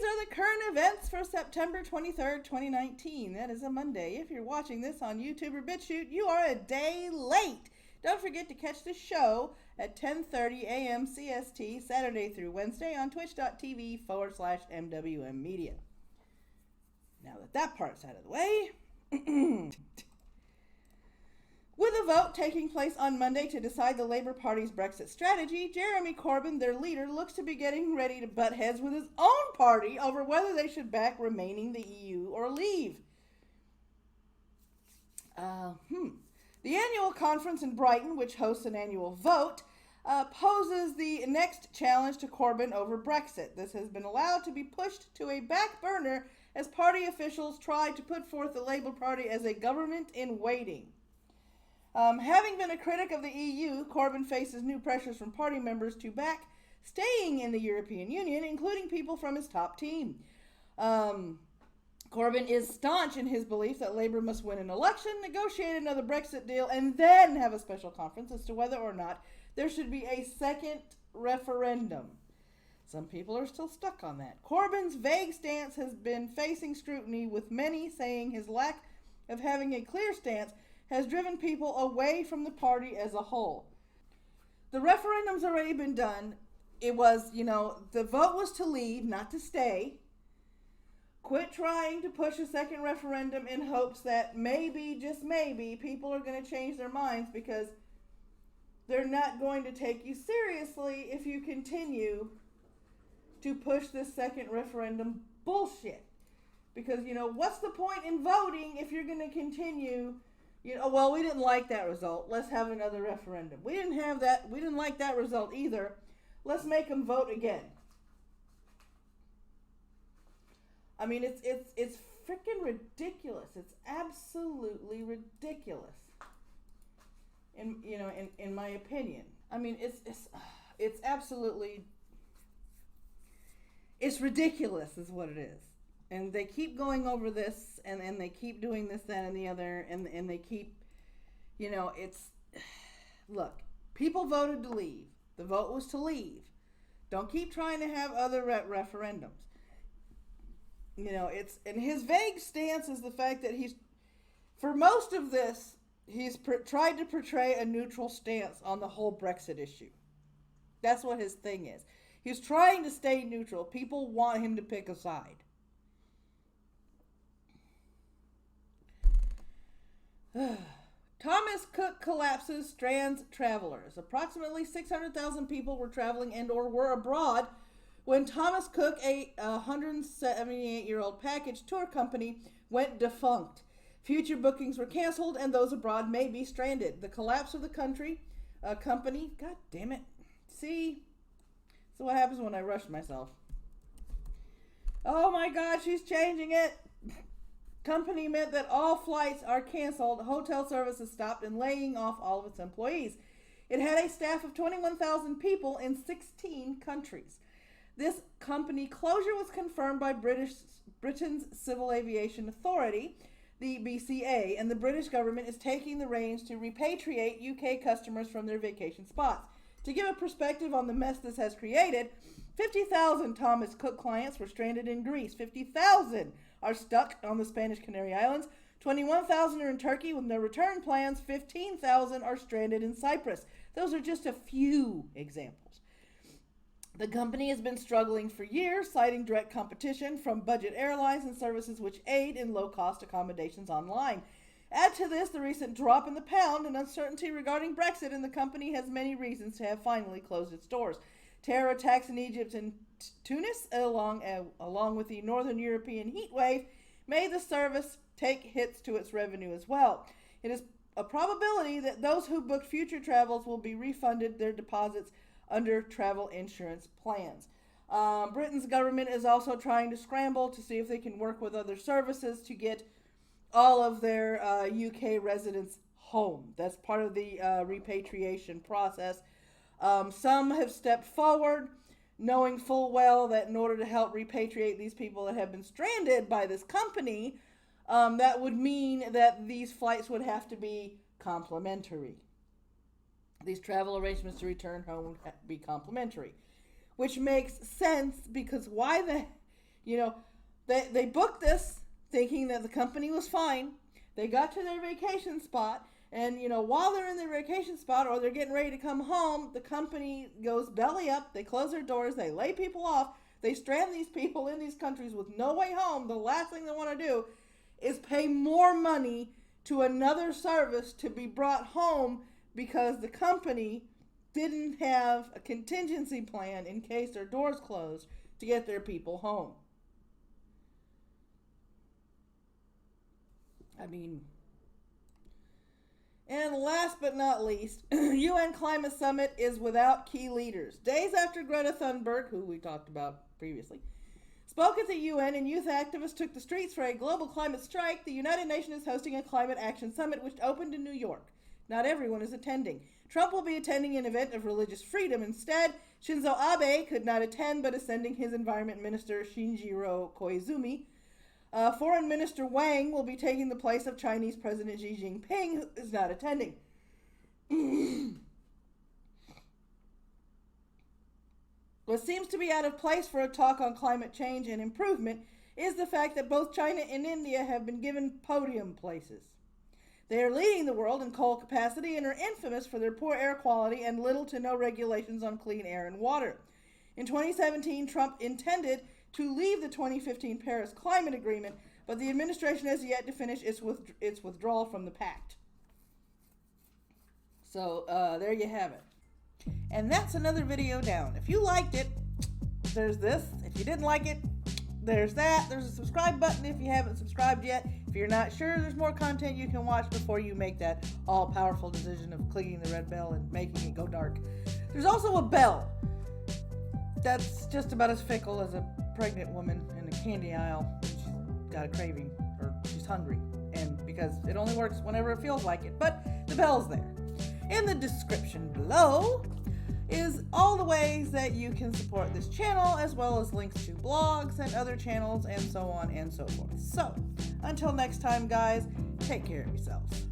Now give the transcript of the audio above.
are the current events for September 23rd, 2019. That is a Monday. If you're watching this on YouTube or BitChute, you are a day late. Don't forget to catch the show at 10:30 a.m. CST, Saturday through Wednesday on twitch.tv/MWM Media. Now that part's out of the way, with a vote taking place on Monday to decide the Labour Party's Brexit strategy, Jeremy Corbyn, their leader, looks to be getting ready to butt heads with his own party over whether they should back remaining the EU or leave. The annual conference in Brighton, which hosts an annual vote, poses the next challenge to Corbyn over Brexit. This has been allowed to be pushed to a back burner as party officials try to put forth the Labour Party as a government in waiting. Having been a critic of the EU, Corbyn faces new pressures from party members to back staying in the European Union, including people from his top team. Corbyn is staunch in his belief that Labour must win an election, negotiate another Brexit deal, and then have a special conference as to whether or not there should be a second referendum. Some people are still stuck on that. Corbyn's vague stance has been facing scrutiny, with many saying his lack of having a clear stance has driven people away from the party as a whole. The referendum's already been done. It was, the vote was to leave, not to stay. Quit trying to push a second referendum in hopes that maybe, just maybe, people are going to change their minds, because they're not going to take you seriously if you continue to push this second referendum bullshit. Because, what's the point in voting if you're going to continue, well, we didn't like that result. Let's have another referendum. We didn't like that result either. Let's make them vote again. I mean, it's freaking ridiculous. It's absolutely ridiculous. In my opinion. I mean, it's absolutely, it's ridiculous is what it is. And they keep going over this, and they keep doing this, that, and the other, and they keep, look, people voted to leave. The vote was to leave. Don't keep trying to have other referendums. And his vague stance is the fact that for most of this, he's tried to portray a neutral stance on the whole Brexit issue. That's what his thing is. He's trying to stay neutral. People want him to pick a side. Thomas Cook collapses Strands travelers. Approximately 600,000 people were traveling and or were abroad when Thomas Cook, a 178-year-old package tour company, went defunct. Future bookings were canceled, and those abroad may be stranded. The collapse of the company, God damn it. See? So what happens when I rush myself? Oh my God, she's changing it. Company meant that all flights are canceled, hotel services stopped, and laying off all of its employees. It had a staff of 21,000 people in 16 countries. This company closure was confirmed by Britain's Civil Aviation Authority, the BCA, and the British government is taking the reins to repatriate UK customers from their vacation spots. To give a perspective on the mess this has created, 50,000 Thomas Cook clients were stranded in Greece. 50,000 are stuck on the Spanish Canary Islands. 21,000 are in Turkey with no return plans. 15,000 are stranded in Cyprus. Those are just a few examples. The company has been struggling for years, citing direct competition from budget airlines and services which aid in low-cost accommodations online. Add to this the recent drop in the pound and uncertainty regarding Brexit, and the company has many reasons to have finally closed its doors. Terror attacks in Egypt and Tunis, along with the Northern European heat wave, made the service take hits to its revenue as well. It is a probability that those who booked future travels will be refunded their deposits under travel insurance plans. Britain's government is also trying to scramble to see if they can work with other services to get all of their UK residents home. That's part of the repatriation process. Some have stepped forward, knowing full well that in order to help repatriate these people that have been stranded by this company, that would mean that these flights would have to be complimentary. These travel arrangements to return home would have to be complimentary, which makes sense because why the You know, they booked this thinking that the company was fine. They got to their vacation spot, and, you know, while they're in their vacation spot or they're getting ready to come home, the company goes belly up. They close their doors. They lay people off. They strand these people in these countries with no way home. The last thing they want to do is pay more money to another service to be brought home because the company didn't have a contingency plan in case their doors closed to get their people home. I mean, and last but not least, UN Climate Summit is without key leaders. Days after Greta Thunberg, who we talked about previously, spoke at the UN and youth activists took the streets for a global climate strike, the United Nations is hosting a climate action summit which opened in New York. Not everyone is attending. Trump will be attending an event of religious freedom. Instead, Shinzo Abe could not attend but is sending his environment minister Shinjiro Koizumi. Foreign Minister Wang will be taking the place of Chinese President Xi Jinping, who is not attending. What seems to be out of place for a talk on climate change and improvement is the fact that both China and India have been given podium places. They are leading the world in coal capacity and are infamous for their poor air quality and little to no regulations on clean air and water. In 2017, Trump intended to leave the 2015 Paris Climate Agreement, but the administration has yet to finish its withdrawal from the pact. So there you have it. And that's another video down. If you liked it, there's this. If you didn't like it, there's that. There's a subscribe button if you haven't subscribed yet. If you're not sure, there's more content you can watch before you make that all-powerful decision of clicking the red bell and making it go dark. There's also a bell that's just about as fickle as a pregnant woman in the candy aisle when she's got a craving or she's hungry, and because it only works whenever it feels like it. But the bell's there. In the description below is all the ways that you can support this channel, as well as links to blogs and other channels and so on and so forth. So until next time, guys, take care of yourselves.